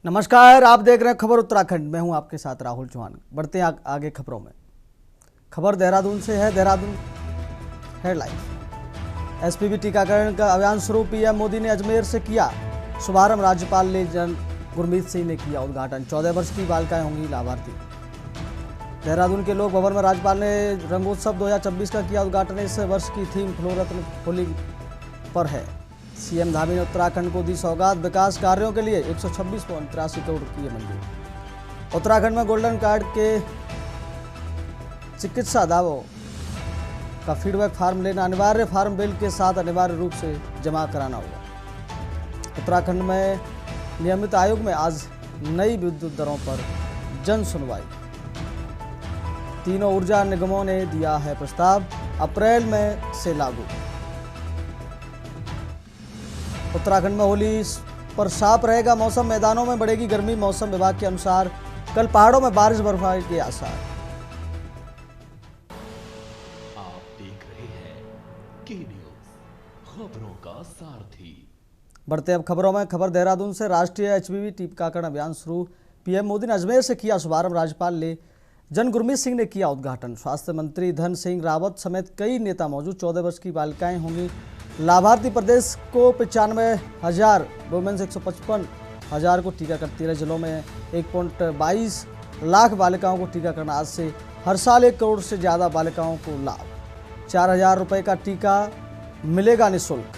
नमस्कार, आप देख रहे हैं खबर उत्तराखंड। मैं हूं आपके साथ राहुल चौहान। बढ़ते हैं आगे खबरों में। खबर देहरादून से है। देहरादून हेडलाइन। एसपीवी टीकाकरण का अभियान शुरू। पीएम मोदी ने अजमेर से किया शुभारंभ। राज्यपाल ले जन गुरमीत सिंह ने किया उद्घाटन। 14 वर्ष की बालिकाएं होंगी लाभार्थी। देहरादून के लोक भवन में राज्यपाल ने रंगोत्सव 2024 का किया उद्घाटन। इस वर्ष की थीम फ्लोरत्न होली पर है। सीएम धामी ने उत्तराखंड को दी सौगात। विकास कार्यों के लिए 126.83 करोड़ की मंजूरी। उत्तराखंड में गोल्डन कार्ड के चिकित्सा दावों का फीडबैक फार्म लेना अनिवार्य। फार्म बिल के साथ अनिवार्य रूप से जमा कराना होगा। उत्तराखंड में नियमित आयोग में आज नई विद्युत दरों पर जन सुनवाई। तीनों ऊर्जा निगमों ने दिया है प्रस्ताव, अप्रैल में से लागू। उत्तराखंड में होली पर साफ रहेगा मौसम। मैदानों में बढ़ेगी गर्मी। मौसम विभाग के अनुसार कल पहाड़ों में बारिश बर्फबारी के आसार। आप देख रहे हैं के न्यूज़, खबरों का सारथी। बढ़ते अब खबरों में। खबर देहरादून से। राष्ट्रीय एचपीवी टीकाकरण अभियान शुरू। पीएम मोदी ने अजमेर से किया शुभारंभ। राज्यपाल ले जन गुरमीत सिंह ने किया उद्घाटन। स्वास्थ्य मंत्री धन सिंह रावत समेत कई नेता मौजूद। 14 वर्ष की बालिकाएं होंगी लाभार्थी। प्रदेश को 95,000, वुमेन्स 155,000 को टीकाकरण। 13 जिलों में 1.22 लाख बालिकाओं को टीकाकरण। आज से हर साल 1 करोड़ से ज़्यादा बालिकाओं को लाभ। 4,000 रुपये का टीका मिलेगा निःशुल्क।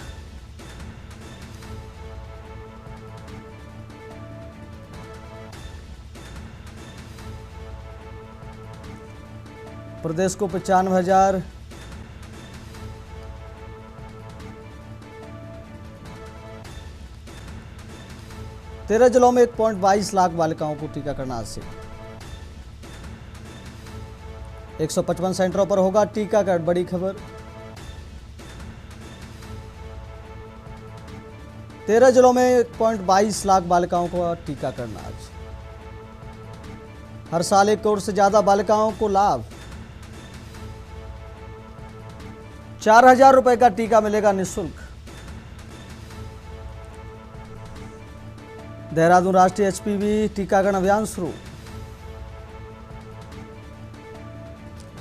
प्रदेश को 95,000 13 जिलों में 1.22 लाख बालिकाओं को टीकाकरण। आज से 155 सेंटरों पर होगा टीकाकरण। बड़ी खबर। 13 जिलों में 1.22 लाख बालिकाओं को टीकाकरण। आज हर साल 1 करोड़ से ज्यादा बालिकाओं को लाभ। 4,000 रुपए का टीका मिलेगा निःशुल्क। देहरादून राष्ट्रीय एचपीवी टीकाकरण अभियान शुरू।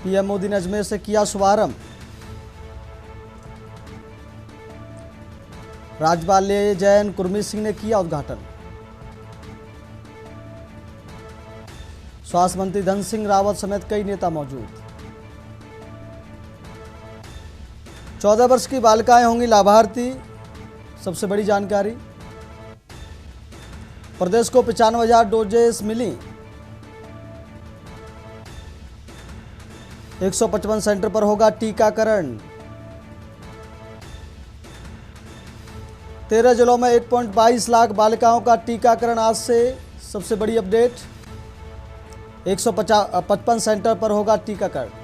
पीएम मोदी ने अजमेर से किया शुभारंभ। राज्यपाल ले जन गुरमीत सिंह ने किया उद्घाटन। स्वास्थ्य मंत्री धन सिंह रावत समेत कई नेता मौजूद। 14 वर्ष की बालिकाएं होंगी लाभार्थी। सबसे बड़ी जानकारी। प्रदेश को 95,000 डोजेस मिली। 155 सेंटर पर होगा टीकाकरण। 13 जिलों में 1.22 लाख बालिकाओं का टीकाकरण। आज से सबसे बड़ी अपडेट। 155 सेंटर पर होगा टीकाकरण।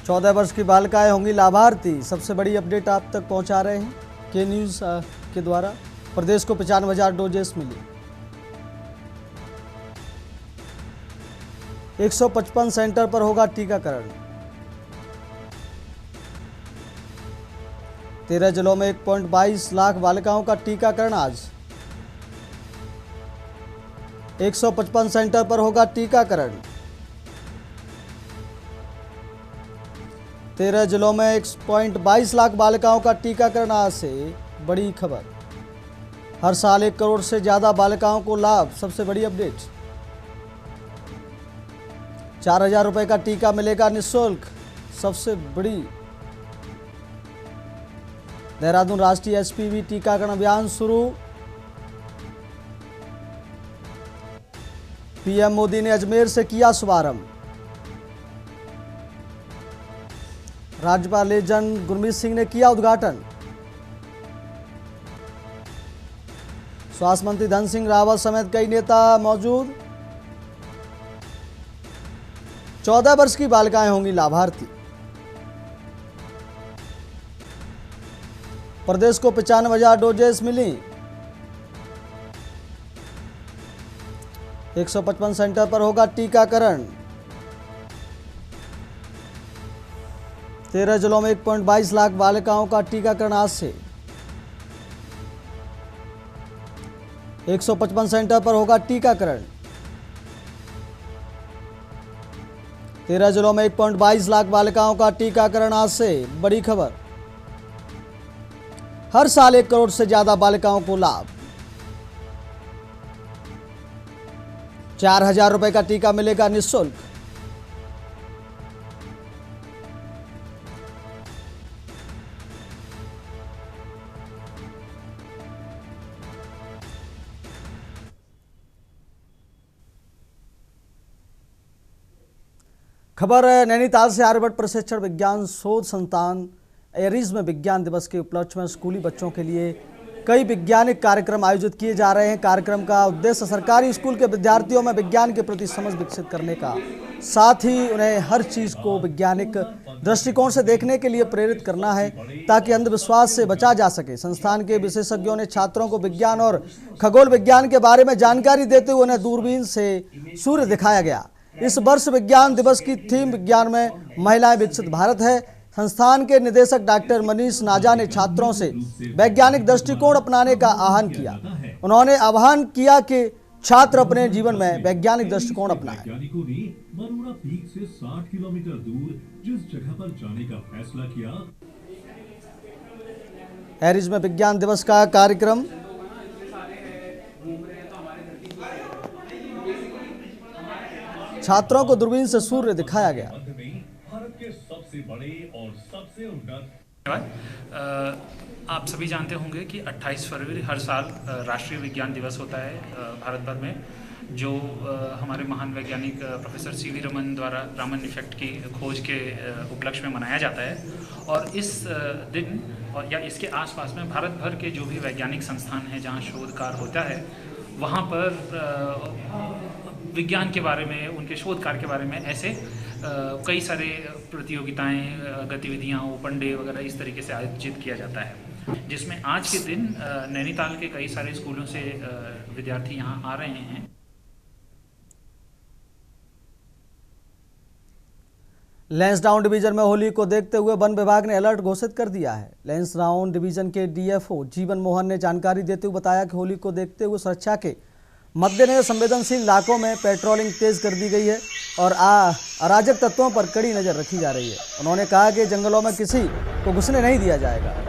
चौदह वर्ष की बालिकाएं होंगी लाभार्थी। सबसे बड़ी अपडेट आप तक पहुंचा रहे हैं के न्यूज़ के द्वारा। प्रदेश को 95,000 डोजेस मिली। 155 सेंटर पर होगा टीकाकरण। 13 जिलों में 1.22 लाख बालिकाओं का टीकाकरण। आज 155 सेंटर पर होगा टीकाकरण। 13 जिलों में 1.22 लाख बालिकाओं का टीकाकरण। आज से बड़ी खबर। हर साल 1 करोड़ से ज्यादा बालिकाओं को लाभ। सबसे बड़ी अपडेट। 4,000 रुपए का टीका मिलेगा निःशुल्क। सबसे बड़ी। देहरादून राष्ट्रीय एचपीवी टीकाकरण अभियान शुरू। पीएम मोदी ने अजमेर से किया शुभारंभ। राज्यपाल जन गुरमीत सिंह ने किया उद्घाटन। स्वास्थ्य मंत्री धन सिंह रावत समेत कई नेता मौजूद। 14 वर्ष की बालिकाएं होंगी लाभार्थी। प्रदेश को 95,000 डोजेस मिली। 155 सेंटर पर होगा टीकाकरण। 13 जिलों में 1.22 लाख बालिकाओं का टीकाकरण आज से। 155 सेंटर पर होगा टीकाकरण। 13 जिलों में 1.22 लाख बालिकाओं का टीकाकरण आज से। बड़ी खबर। हर साल 1 करोड़ से ज्यादा बालिकाओं को लाभ। 4,000 रुपए का टीका मिलेगा निःशुल्क। खबर नैनीताल से। आर्यभट्ट प्रशिक्षण विज्ञान शोध संस्थान एरीज में विज्ञान दिवस के उपलक्ष्य में स्कूली बच्चों के लिए कई वैज्ञानिक कार्यक्रम आयोजित किए जा रहे हैं। कार्यक्रम का उद्देश्य सरकारी स्कूल के विद्यार्थियों में विज्ञान के प्रति समझ विकसित करने का, साथ ही उन्हें हर चीज को वैज्ञानिक दृष्टिकोण से देखने के लिए प्रेरित करना है ताकि अंधविश्वास से बचा जा सके। संस्थान के विशेषज्ञों ने छात्रों को विज्ञान और खगोल विज्ञान के बारे में जानकारी देते हुए उन्हें दूरबीन से सूर्य दिखाया गया। इस वर्ष विज्ञान दिवस की थीम विज्ञान में महिलाएं विकसित भारत है। संस्थान के निदेशक डॉक्टर मनीष नाजा ने छात्रों से वैज्ञानिक दृष्टिकोण अपनाने का आह्वान किया। उन्होंने आह्वान किया कि छात्र अपने जीवन में वैज्ञानिक दृष्टिकोण अपनाएं। वैज्ञानिकों ने मरोड़ा पीक से 60 किलोमीटर दूर जिस जगह पर जाने का फैसला किया। एरीज में विज्ञान दिवस का कार्यक्रम। छात्रों को दूरबीन से सूर्य दिखाया गया। भारत के सबसे बड़े और सबसे उन्नत। आप सभी जानते होंगे कि 28 फरवरी हर साल राष्ट्रीय विज्ञान दिवस होता है भारत भर में, जो हमारे महान वैज्ञानिक प्रोफेसर सीवी रमन द्वारा रामन इफेक्ट की खोज के उपलक्ष्य में मनाया जाता है। और इस दिन और या इसके आसपास में भारत भर के जो भी वैज्ञानिक संस्थान हैं जहाँ शोध कार्य होता है, वहाँ पर विज्ञान के बारे में, उनके शोध कार्य के बारे में ऐसे कई सारे प्रतियोगिताएं, गतिविधियां, ओपन डे वगैरह इस तरीके से आयोजित किया जाता है, जिसमें आज के दिन नैनीताल के कई सारे स्कूलों से विद्यार्थी यहां आ रहे हैं। लैंसडाउन डिवीजन में होली को देखते हुए वन विभाग ने अलर्ट घोषित कर दिया है। लैंसडाउन डिवीजन के डीएफओ जीवन मोहन ने जानकारी देते हुए बताया कि होली को देखते हुए सुरक्षा के मद्देनजर संवेदनशील इलाकों में पेट्रोलिंग तेज कर दी गई है और अराजक तत्वों पर कड़ी नजर रखी जा रही है। उन्होंने कहा कि जंगलों में किसी को घुसने नहीं दिया जाएगा।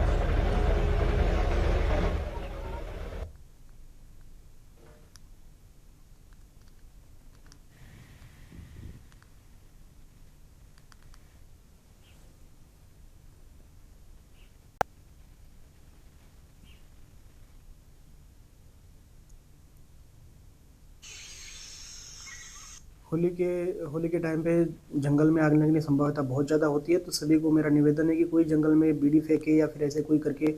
होली के टाइम पे जंगल में आग लगने की संभावना बहुत ज़्यादा होती है, तो सभी को मेरा निवेदन है कि कोई जंगल में बीड़ी फेंके या फिर ऐसे कोई करके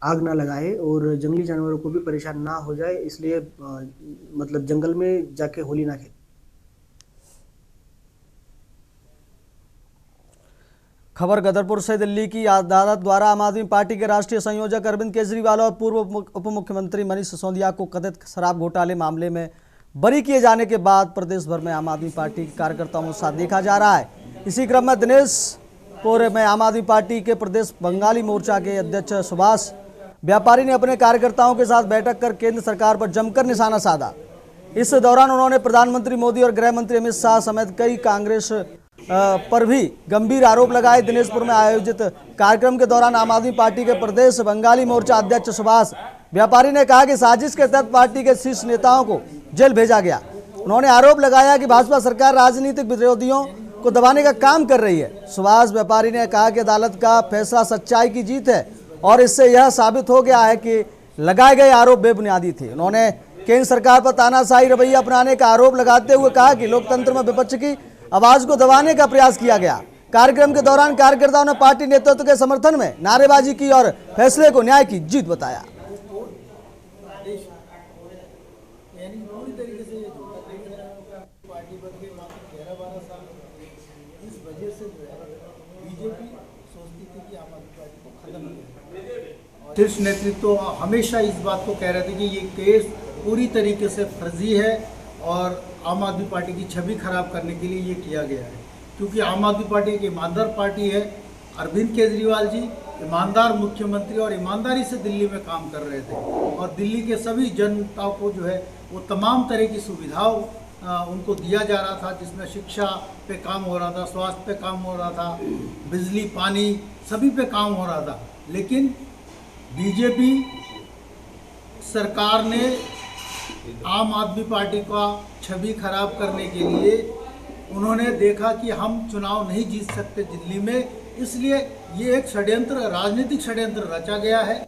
आग ना लगाए और जंगली जानवरों को भी परेशान ना हो जाए, इसलिए मतलब जंगल में जाके होली ना खेले। खबर गदरपुर से। दिल्ली की अदालत द्वारा आम आदमी पार्टी के राष्ट्रीय संयोजक अरविंद केजरीवाल और पूर्व उप मुख्यमंत्री मनीष सिसोदिया को कथित शराब घोटाले मामले में बरी किए जाने के बाद प्रदेश भर में आम आदमी पार्टी के कार्यकर्ताओं में उत्साह देखा जा रहा है। इसी क्रम में दिनेशपुर में आम आदमी पार्टी के प्रदेश बंगाली मोर्चा के अध्यक्ष सुभाष व्यापारी ने अपने कार्यकर्ताओं के साथ बैठक कर केंद्र सरकार पर जमकर निशाना साधा। इस दौरान उन्होंने प्रधानमंत्री मोदी और गृह मंत्री अमित शाह समेत कई कांग्रेस पर भी गंभीर आरोप लगाए। दिनेशपुर में आयोजित कार्यक्रम के दौरान आम आदमी पार्टी के प्रदेश बंगाली मोर्चा अध्यक्ष सुभाष व्यापारी ने कहा कि साजिश के तहत पार्टी के शीर्ष नेताओं को जेल भेजा गया। उन्होंने आरोप लगाया कि भाजपा सरकार राजनीतिक विरोधियों को दबाने का काम कर रही है। सुभाष व्यापारी ने कहा कि अदालत का फैसला सच्चाई की जीत है और इससे यह साबित हो गया है कि लगाए गए आरोप बेबुनियादी थे। उन्होंने केंद्र सरकार पर तानाशाही रवैया अपनाने का आरोप लगाते हुए कहा कि लोकतंत्र में विपक्ष की आवाज को दबाने का प्रयास किया गया। कार्यक्रम के दौरान कार्यकर्ताओं ने पार्टी नेतृत्व के समर्थन में नारेबाजी की और फैसले को न्याय की जीत बताया। शीर्ष नेतृत्व हमेशा इस बात को कह रहे थे कि ये केस पूरी तरीके से फर्जी है और आम आदमी पार्टी की छवि खराब करने के लिए ये किया गया है, क्योंकि आम आदमी पार्टी एक ईमानदार पार्टी है। अरविंद केजरीवाल जी ईमानदार मुख्यमंत्री और ईमानदारी से दिल्ली में काम कर रहे थे और दिल्ली के सभी जनता को जो है वो तमाम तरह की सुविधाओं उनको दिया जा रहा था, जिसमें शिक्षा पे काम हो रहा था, स्वास्थ्य पे काम हो रहा था, बिजली पानी सभी पे काम हो रहा था। लेकिन बीजेपी सरकार ने आम आदमी पार्टी का छवि खराब करने के लिए उन्होंने देखा कि हम चुनाव नहीं जीत सकते दिल्ली में, इसलिए ये एक षड्यंत्र, राजनीतिक षड्यंत्र रचा गया है।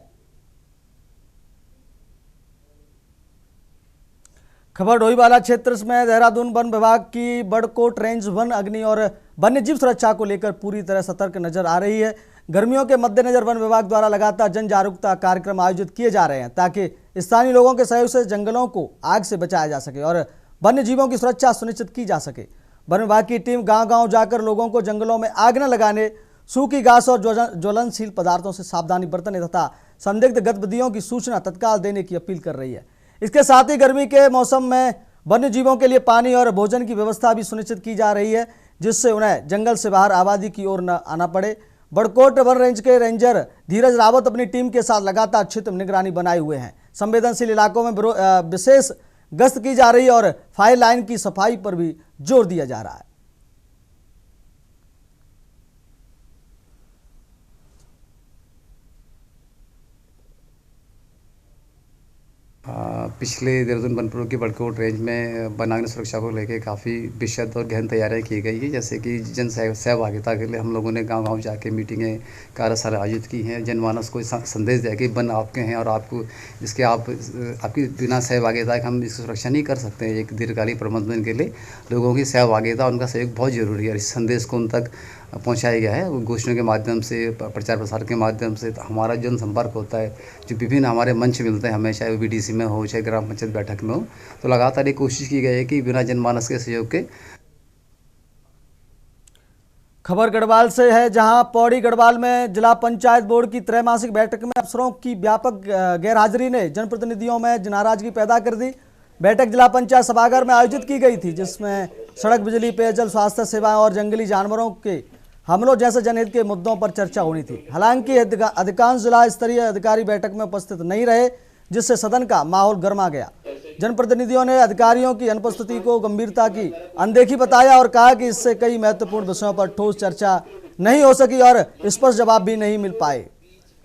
खबर डोईवाला क्षेत्र में देहरादून वन विभाग की बड़कोट रेंज वन अग्नि और वन्यजीव सुरक्षा को लेकर पूरी तरह सतर्क नजर आ रही है। गर्मियों के मद्देनजर वन विभाग द्वारा लगातार जन जागरूकता कार्यक्रम आयोजित किए जा रहे हैं ताकि स्थानीय लोगों के सहयोग से जंगलों को आग से बचाया जा सके और वन्य जीवों की सुरक्षा सुनिश्चित की जा सके। वन विभाग की टीम गांव-गांव जाकर लोगों को जंगलों में आग न लगाने, सूखी घास और ज्वलनशील पदार्थों से सावधानी बरतने तथा संदिग्ध गतिविधियों की सूचना तत्काल देने की अपील कर रही है। इसके साथ ही गर्मी के मौसम में वन्य जीवों के लिए पानी और भोजन की व्यवस्था भी सुनिश्चित की जा रही है, जिससे उन्हें जंगल से बाहर आबादी की ओर न आना पड़े। बड़कोट वन रेंज के रेंजर धीरज रावत अपनी टीम के साथ लगातार क्षेत्र में निगरानी बनाए हुए हैं। संवेदनशील इलाकों में विशेष गश्त की जा रही है और फायर लाइन की सफाई पर भी जोर दिया जा रहा है। पिछले देहरादून वनपुर की बड़कोट रेंज में वनाग्नि सुरक्षा को लेकर काफ़ी विशद और गहन तैयारियां की गई है। जैसे कि जन सहभागिता के लिए हम लोगों ने गांव-गांव जाके मीटिंगें, कार्यशाला आयोजित की हैं। जनमानस को संदेश दिया कि वन आपके हैं और आपको इसके आपकी बिना सहभागिता के हम इसकी सुरक्षा नहीं कर सकते हैं। एक दीर्घकालिक प्रबंधन के लिए लोगों की सहभागिता, उनका सहयोग बहुत ज़रूरी है। इस संदेश को उन तक पहुंचाया गया है। घोषणाओं के माध्यम से, प्रचार प्रसार के माध्यम से हमारा जनसंपर्क होता है, जो विभिन्न हमारे मंच मिलते हैं हमें, चाहे वो बीडीसी में हो, चाहे ग्राम पंचायत बैठक में हो, तो लगातार ये कोशिश की गई है कि बिना जनमानस के सहयोग के। खबर गढ़वाल से है, जहां पौड़ी गढ़वाल में जिला पंचायत बोर्ड की त्रैमासिक बैठक में अफसरों की व्यापक गैरहाजिरी ने जनप्रतिनिधियों में नाराजगी पैदा कर दी। बैठक जिला पंचायत सभागार में आयोजित की गई थी, जिसमें सड़क, बिजली, पेयजल, स्वास्थ्य सेवाएं और जंगली जानवरों के हमलों जैसे जनहित के मुद्दों पर चर्चा होनी थी। हालांकि अधिकांश जिला स्तरीय अधिकारी बैठक में उपस्थित नहीं रहे, जिससे सदन का माहौल गर्मा गया। जनप्रतिनिधियों ने अधिकारियों की अनुपस्थिति को गंभीरता की अनदेखी बताया और कहा कि इससे कई महत्वपूर्ण विषयों पर ठोस चर्चा नहीं हो सकी और स्पष्ट जवाब भी नहीं मिल पाए।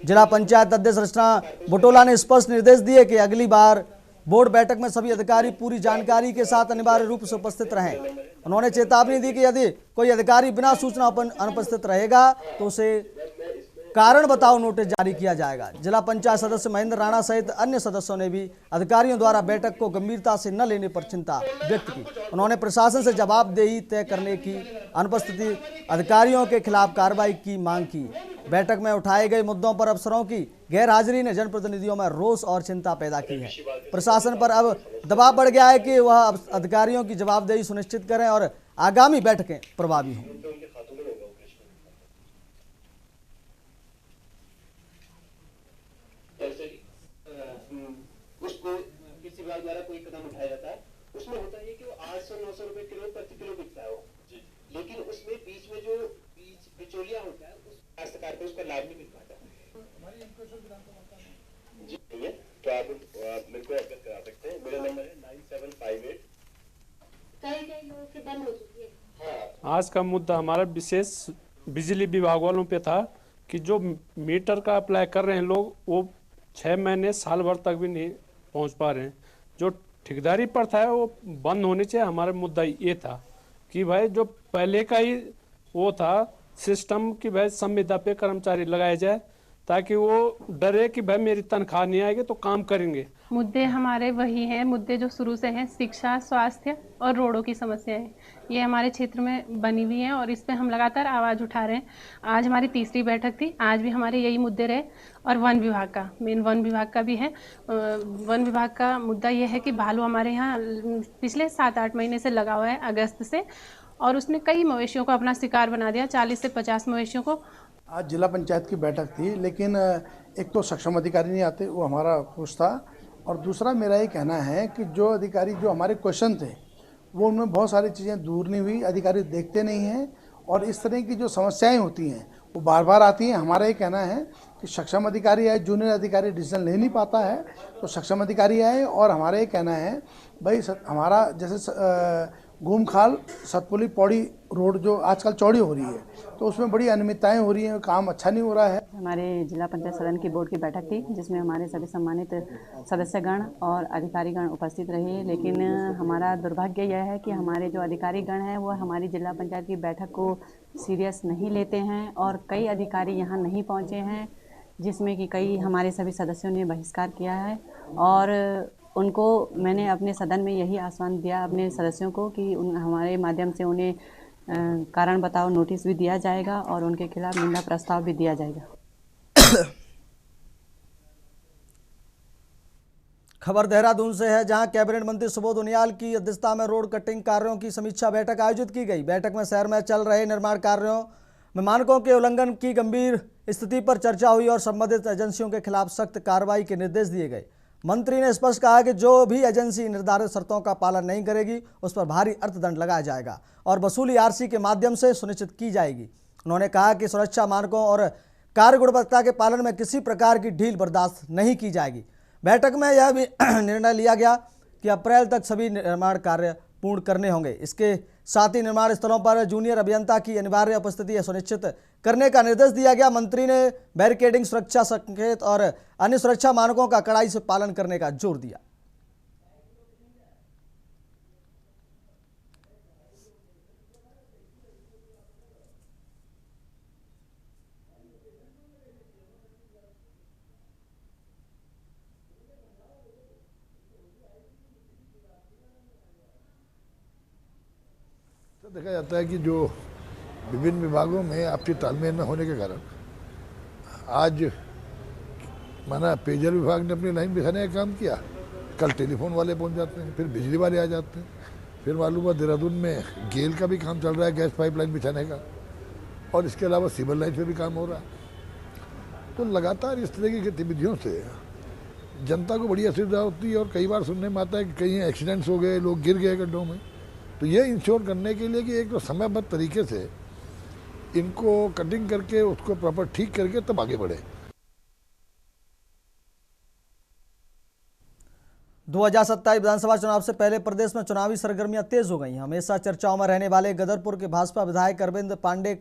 जिला पंचायत अध्यक्ष रचना बुटोला ने स्पष्ट निर्देश दिए कि अगली बार बोर्ड बैठक में सभी अधिकारी पूरी जानकारी के साथ अनिवार्य रूप से उपस्थित रहें। उन्होंने चेतावनी दी कि यदि कोई अधिकारी बिना सूचना अनुपस्थित रहेगा तो उसे कारण बताओ नोटिस जारी किया जाएगा। जिला पंचायत सदस्य महेंद्र राणा सहित अन्य सदस्यों ने भी अधिकारियों द्वारा बैठक को गंभीरता से न लेने पर चिंता व्यक्त की। उन्होंने प्रशासन से जवाबदेही तय करने की, अनुपस्थिति अधिकारियों के खिलाफ कार्रवाई की मांग की। बैठक में उठाए गए मुद्दों पर अफसरों की गैरहाजिरी ने जनप्रतिनिधियों में रोष और चिंता पैदा की है। प्रशासन पर अब दबाव बढ़ गया है कि वह अधिकारियों की जवाबदेही सुनिश्चित करें और आगामी बैठकें प्रभावी हों। उसको किसी विभाग द्वारा कोई कदम उठाया जाता है, उसमें होता है कि वो 800-900 रुपए किलो प्रति किलो बिकता है वो, लेकिन उसमें बीच में जो बीज बिचौलिया होता है उस काश्तकार को उसका लाभ नहीं मिल पाता जी। नहीं है तो आप मेरे को अवगत करा सकते हैं। मेरा नंबर है 9758। कई लोगों के बंद हो चुकी है। आज का मुद्दा हमारा विशेष बिजली विभाग वालों पे था कि जो मीटर का अप्लाई कर रहे हैं लोग, वो 6 महीने साल भर तक भी नहीं पहुंच पा रहे हैं। जो ठेकेदारी पर था वो बंद होने चाहिए। हमारा मुद्दा ये था कि भाई जो पहले का ही वो था सिस्टम कि भाई संविदा पे कर्मचारी लगाया जाए, ताकि वो डरे कि भाई मेरी तनख्वाह नहीं आएगी तो काम करेंगे। मुद्दे हमारे वही हैं, मुद्दे जो शुरू से हैं, शिक्षा, स्वास्थ्य और रोडों की समस्याएं, ये हमारे क्षेत्र में बनी हुई हैं और इस पे हम लगातार आवाज़ उठा रहे हैं। आज हमारी तीसरी बैठक थी, आज भी हमारे यही मुद्दे रहे। और वन विभाग का, मेन वन विभाग का भी है। वन विभाग का मुद्दा ये है कि भालू हमारे यहाँ पिछले 7-8 महीने से लगा हुआ है, अगस्त से, और उसने कई मवेशियों को अपना शिकार बना दिया, 40 से 50 मवेशियों को। आज जिला पंचायत की बैठक थी, लेकिन एक तो सक्षम अधिकारी नहीं आते, वो हमारा खुश था, और दूसरा मेरा ये कहना है कि जो अधिकारी जो हमारे क्वेश्चन थे वो उनमें बहुत सारी चीज़ें दूर नहीं हुई, अधिकारी देखते नहीं हैं, और इस तरह की जो समस्याएं होती हैं वो बार बार आती हैं। हमारा ये कहना है कि सक्षम अधिकारी आए, जूनियर अधिकारी डिसीजन ले नहीं पाता है तो सक्षम अधिकारी आए। और हमारा ये कहना है भाई हमारा जैसे घूमखाल सतपुली पौड़ी रोड जो आजकल चौड़ी हो रही है तो उसमें बड़ी अनियमितताएं हो रही हैं, काम अच्छा नहीं हो रहा है। हमारे जिला पंचायत सदन की बोर्ड की बैठक थी जिसमें हमारे सभी सम्मानित सदस्यगण और अधिकारीगण उपस्थित रहे, लेकिन हमारा दुर्भाग्य यह है कि हमारे जो अधिकारीगण हैं वो हमारी जिला पंचायत की बैठक को सीरियस नहीं लेते हैं और कई अधिकारी यहाँ नहीं पहुँचे हैं, जिसमें कि कई हमारे सभी सदस्यों ने बहिष्कार किया है। और उनको मैंने अपने सदन में यही आश्वासन दिया अपने सदस्यों को कि हमारे माध्यम से उन्हें कारण बताओ नोटिस भी दिया जाएगा और उनके खिलाफ निंदा प्रस्ताव भी दिया जाएगा। खबर देहरादून से है, जहां कैबिनेट मंत्री सुबोध उनियाल की अध्यक्षता में रोड कटिंग कार्यों की समीक्षा बैठक आयोजित की गई। बैठक में शहर में चल रहे निर्माण कार्यों में मानकों के उल्लंघन की गंभीर स्थिति पर चर्चा हुई और संबंधित एजेंसियों के खिलाफ सख्त कार्रवाई के निर्देश दिए गए। मंत्री ने स्पष्ट कहा कि जो भी एजेंसी निर्धारित शर्तों का पालन नहीं करेगी उस पर भारी अर्थदंड लगाया जाएगा और वसूली आरसी के माध्यम से सुनिश्चित की जाएगी। उन्होंने कहा कि सुरक्षा मानकों और कार्य गुणवत्ता के पालन में किसी प्रकार की ढील बर्दाश्त नहीं की जाएगी। बैठक में यह भी निर्णय लिया गया कि अप्रैल तक सभी निर्माण कार्य पूर्ण करने होंगे। इसके साथ ही निर्माण स्थलों पर जूनियर अभियंता की अनिवार्य उपस्थिति सुनिश्चित करने का निर्देश दिया गया। मंत्री ने बैरिकेडिंग, सुरक्षा संकेत और अन्य सुरक्षा मानकों का कड़ाई से पालन करने का जोर दिया। देखा जाता है कि जो विभिन्न विभागों में आपसी तालमेल न होने के कारण आज माना पेयजल विभाग ने अपनी लाइन बिछाने का काम किया, कल टेलीफोन वाले पहुंच जाते हैं, फिर बिजली वाले आ जाते हैं, फिर मालूम हुआ देहरादून में गेल का भी काम चल रहा है, गैस पाइपलाइन बिछाने का, और इसके अलावा सिविल लाइन पे भी काम हो रहा है। तो लगातार इस तरह की गतिविधियों से जनता को बड़ी असुविधा होती है और कई बार सुनने में आता है कि कहीं एक्सीडेंट्स हो गए, लोग गिर गए गड्ढों में। तो ये इंश्योर करने के लिए कि एक तो समयबद्ध तरीके से इनको कटिंग करके उसको प्रॉपर ठीक करके तब आगे बढ़े। 2027 विधानसभा चुनाव से पहले प्रदेश में चुनावी सरगर्मियां तेज हो गई हैं। हमेशा चर्चाओं में रहने वाले गदरपुर के भाजपा विधायक अरविंद पांडे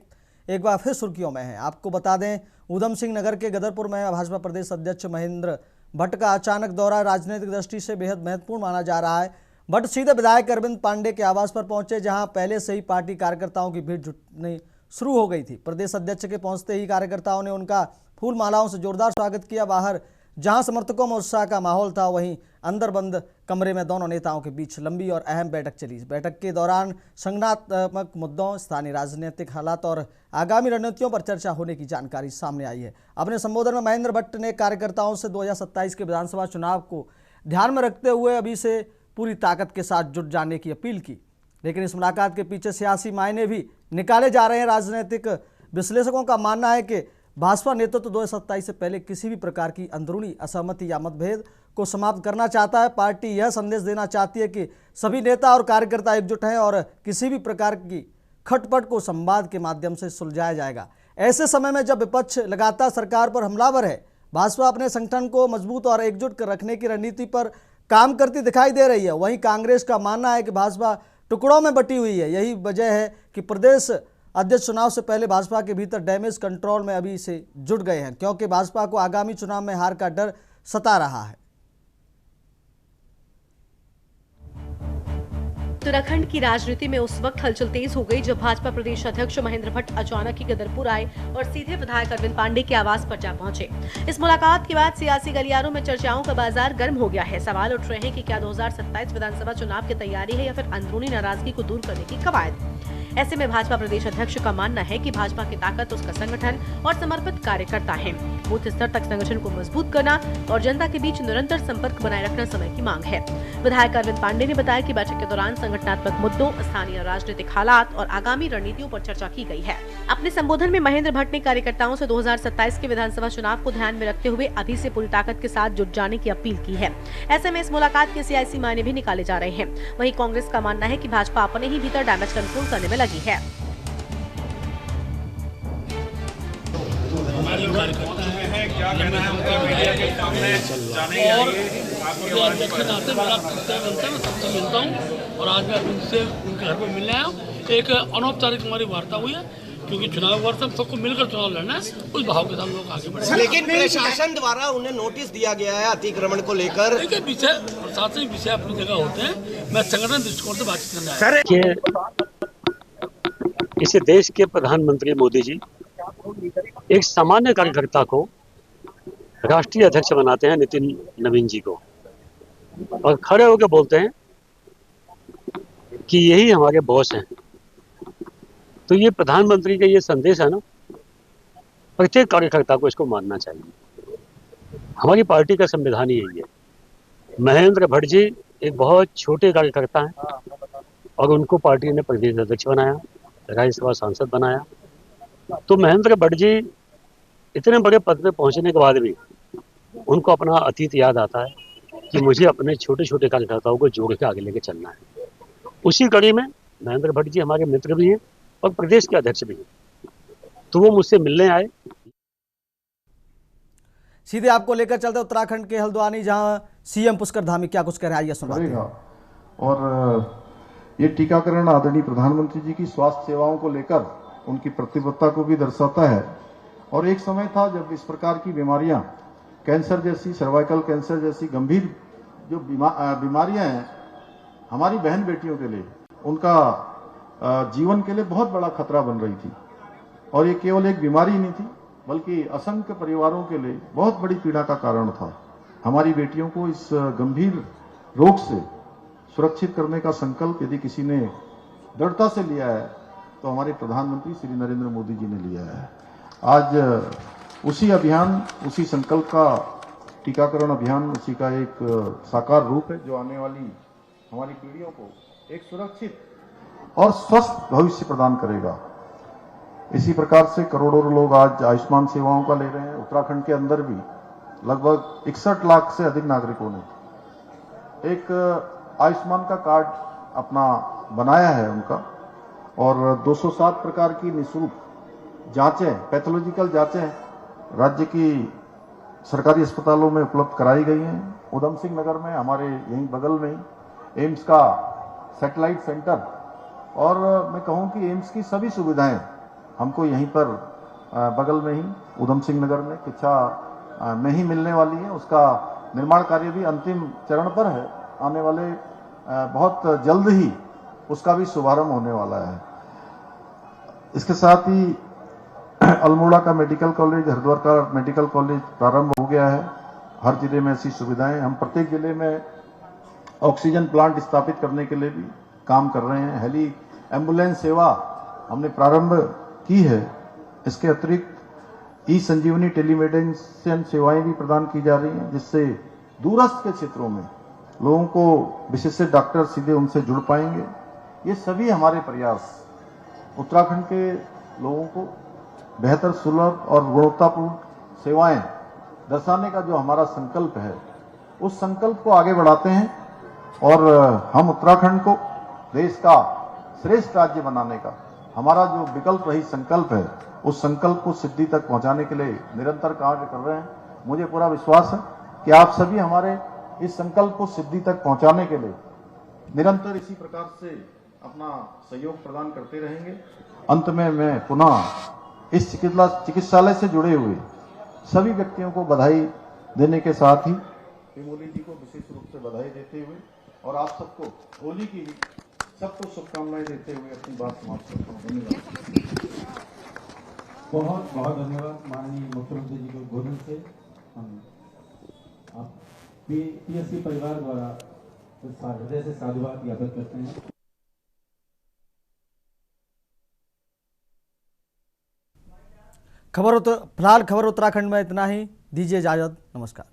एक बार फिर सुर्खियों में हैं। आपको बता दें, उधम सिंह नगर के गदरपुर में भाजपा प्रदेश अध्यक्ष महेंद्र भट्ट का अचानक दौरा राजनीतिक दृष्टि से बेहद महत्वपूर्ण माना जा रहा है। भट्ट सीधे विधायक अरविंद पांडे के आवास पर पहुंचे, जहां पहले से ही पार्टी कार्यकर्ताओं की भीड़ जुटनी शुरू हो गई थी। प्रदेश अध्यक्ष के पहुंचते ही कार्यकर्ताओं ने उनका फूल मालाओं से जोरदार स्वागत किया। बाहर जहां समर्थकों में उत्साह का माहौल था, वहीं अंदर बंद कमरे में दोनों नेताओं के बीच लंबी और अहम बैठक चली। बैठक के दौरान संगठनात्मक मुद्दों, स्थानीय राजनीतिक हालात और आगामी रणनीतियों पर चर्चा होने की जानकारी सामने आई है। अपने संबोधन में महेंद्र भट्ट ने कार्यकर्ताओं से 2027 के विधानसभा चुनाव को ध्यान में रखते हुए अभी से पूरी ताकत के साथ जुट जाने की अपील की। लेकिन इस मुलाकात के पीछे सियासी मायने भी निकाले जा रहे हैं। राजनीतिक विश्लेषकों का मानना है कि भाजपा नेतृत्व 2027 से पहले किसी भी प्रकार की अंदरूनी असहमति या मतभेद को समाप्त करना चाहता है। पार्टी यह संदेश देना चाहती है कि सभी नेता और कार्यकर्ता एकजुट हैं और किसी भी प्रकार की खटपट को संवाद के माध्यम से सुलझाया जाएगा। ऐसे समय में जब विपक्ष लगातार सरकार पर हमलावर है, भाजपा अपने संगठन को मजबूत और एकजुट कर रखने की रणनीति पर काम करती दिखाई दे रही है। वहीं कांग्रेस का मानना है कि भाजपा टुकड़ों में बटी हुई है। यही वजह है कि प्रदेश अध्यक्ष चुनाव से पहले भाजपा के भीतर डैमेज कंट्रोल में अभी से जुट गए हैं, क्योंकि भाजपा को आगामी चुनाव में हार का डर सता रहा है। उत्तराखंड की राजनीति में उस वक्त हलचल तेज हो गई जब भाजपा प्रदेश अध्यक्ष महेंद्र भट्ट अचानक ही गदरपुर आए और सीधे विधायक अरविंद पांडे के आवास पर जा पहुंचे। इस मुलाकात के बाद सियासी गलियारों में चर्चाओं का बाजार गर्म हो गया है। सवाल उठ रहे हैं कि क्या 2027 विधानसभा चुनाव की तैयारी है या फिर अंदरूनी नाराजगी को दूर करने की कवायद। ऐसे में भाजपा प्रदेश अध्यक्ष का मानना है कि भाजपा की ताकत उसका संगठन और समर्पित कार्यकर्ता है। बूथ स्तर तक संगठन को मजबूत करना और जनता के बीच निरंतर संपर्क बनाए रखना समय की मांग है। विधायक अरविंद पांडे ने बताया कि बैठक के दौरान संगठनात्मक मुद्दों, स्थानीय राजनीतिक हालात और आगामी रणनीतियों पर चर्चा की गई है। अपने संबोधन में महेंद्र भट्ट ने कार्यकर्ताओं से 2027 के विधानसभा चुनाव को ध्यान में रखते हुए अभी से पूरी ताकत के साथ जुट जाने की अपील की है। ऐसे में इस मुलाकात के सियासी मायने भी निकाले जा रहे हैं। वहीं कांग्रेस का मानना है कि भाजपा अपने ही भीतर डैमेज कंट्रोल करने में लगी है। हमारे जो कार्यकर्ता हैं क्या कहना है उनका मीडिया के सामने जाने और अध्यक्ष के नाते मेरा कर्तव्य बनता है, मैं सबसे मिलता हूँ और आज मैं उनसे उनके घर पर मिलने आया हूँ। एक अनौपचारिक हमारी वार्ता हुई है क्योंकि चुनाव वर्ष हम सबको मिलकर चुनाव लड़ना है, उस भाव के साथ लोग आगे बढ़े। लेकिन प्रशासन द्वारा उन्हें नोटिस दिया गया है अतिक्रमण को लेकर। देखिए विषय प्रशासनिक विषय अपनी जगह होते हैं, मैं संगठन दृष्टिकोण से बातचीत करना है। इसे देश के प्रधानमंत्री मोदी जी एक सामान्य कार्यकर्ता को राष्ट्रीय अध्यक्ष बनाते हैं, नितिन नवीन जी को, और खड़े होकर बोलते हैं कि यही हमारे बॉस हैं। तो ये प्रधानमंत्री का ये संदेश है ना, प्रत्येक कार्यकर्ता को इसको मानना चाहिए। हमारी पार्टी का संविधान यही है। महेंद्र भट्ट जी एक बहुत छोटे कार्यकर्ता हैं और उनको पार्टी ने प्रदेश अध्यक्ष बनाया, राज्यसभा सांसद बनाया। तो महेंद्र भट्ट जी इतने बड़े पद पे पहुंचने के बाद भी उनको अपना अतीत याद आता है कि मुझे अपने छोटे छोटे कार्यकर्ताओं को जोड़ के आगे लेके चलना है। उसी कड़ी में महेंद्र भट्ट जी हमारे मित्र भी हैं और प्रदेश के अध्यक्ष भी हैं, तो वो मुझसे मिलने आए। सीधे आपको लेकर चलते उत्तराखंड के हल्द्वानी, जहां सीएम पुष्कर धामी क्या कुछ कह रहे हैं, आइए सुनते हैं। और ये टीकाकरण आदरणीय प्रधानमंत्री जी की स्वास्थ्य सेवाओं को लेकर उनकी प्रतिबद्धता को भी दर्शाता है। और एक समय था जब इस प्रकार की बीमारियां, कैंसर जैसी, सर्वाइकल कैंसर जैसी गंभीर जो बीमारियां हैं हमारी बहन बेटियों के लिए, उनका जीवन के लिए बहुत बड़ा खतरा बन रही थी। और ये केवल एक बीमारी नहीं थी, बल्कि असंख्य परिवारों के लिए बहुत बड़ी पीड़ा का कारण था। हमारी बेटियों को इस गंभीर रोग से सुरक्षित करने का संकल्प यदि किसी ने दृढ़ता से लिया है तो हमारे प्रधानमंत्री श्री नरेंद्र मोदी जी ने लिया है। आज उसी अभियान, उसी संकल्प का टीकाकरण अभियान, उसी का एक साकार रूप है जो आने वाली हमारी पीढ़ियों को एक सुरक्षित और स्वस्थ भविष्य प्रदान करेगा। इसी प्रकार से करोड़ों लोग आज आयुष्मान सेवाओं का ले रहे हैं। उत्तराखंड के अंदर भी लगभग 61 लाख से अधिक नागरिकों ने एक आयुष्मान का कार्ड अपना बनाया है उनका, और 207 प्रकार की निःशुल्क जांचें, पैथोलॉजिकल जांचें राज्य की सरकारी अस्पतालों में उपलब्ध कराई गई हैं। उधम सिंह नगर में हमारे यहीं बगल में ही एम्स का सैटेलाइट सेंटर, और मैं कहूं कि एम्स की सभी सुविधाएं हमको यहीं पर बगल में ही उधम सिंह नगर में किच्छा में ही मिलने वाली है। उसका निर्माण कार्य भी अंतिम चरण पर है। आने वाले बहुत जल्द ही उसका भी शुभारंभ होने वाला है। इसके साथ ही अल्मोड़ा का मेडिकल कॉलेज, हरिद्वार का मेडिकल कॉलेज प्रारंभ हो गया है। हर जिले में ऐसी सुविधाएं, हम प्रत्येक जिले में ऑक्सीजन प्लांट स्थापित करने के लिए भी काम कर रहे हैं। हेली एम्बुलेंस सेवा हमने प्रारंभ की है। इसके अतिरिक्त ई संजीवनी टेलीमेडिसिन सेवाएं भी प्रदान की जा रही हैं, जिससे दूरस्थ के क्षेत्रों में लोगों को विशेषज्ञ डॉक्टर सीधे उनसे जुड़ पाएंगे। ये सभी हमारे प्रयास उत्तराखंड के लोगों को बेहतर, सुलभ और गुणवत्तापूर्ण सेवाएं दर्शाने का जो हमारा संकल्प है, उस संकल्प को आगे बढ़ाते हैं। और हम उत्तराखंड को देश का श्रेष्ठ राज्य बनाने का हमारा जो विकल्प रही संकल्प है, उस संकल्प को सिद्धि तक पहुंचाने के लिए निरंतर कार्य कर रहे हैं। मुझे पूरा विश्वास है कि आप सभी हमारे इस संकल्प को सिद्धि तक पहुंचाने के लिए निरंतर इसी प्रकार से अपना सहयोग प्रदान करते रहेंगे। अंत में मैं पुनः इस चिकित्सालय से जुड़े हुए सभी व्यक्तियों को बधाई देने के साथ ही मोदी जी को विशेष रूप से बधाई देते हुए और आप सबको होली की सबको शुभकामनाएं देते हुए अपनी बात समाप्त करता हूँ। धन्यवाद। बहुत बहुत धन्यवाद माननीय मुख्यमंत्री जी के उद्बोधन से हम आप पीएससी परिवार द्वारा हृदय से साधुवाद ज्ञापित करते हैं। फिलहाल खबर उत्तराखंड में इतना ही। दीजिए इजाजत। नमस्कार।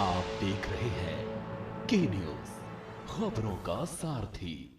आप देख रहे हैं के न्यूज़, खबरों का सारथी।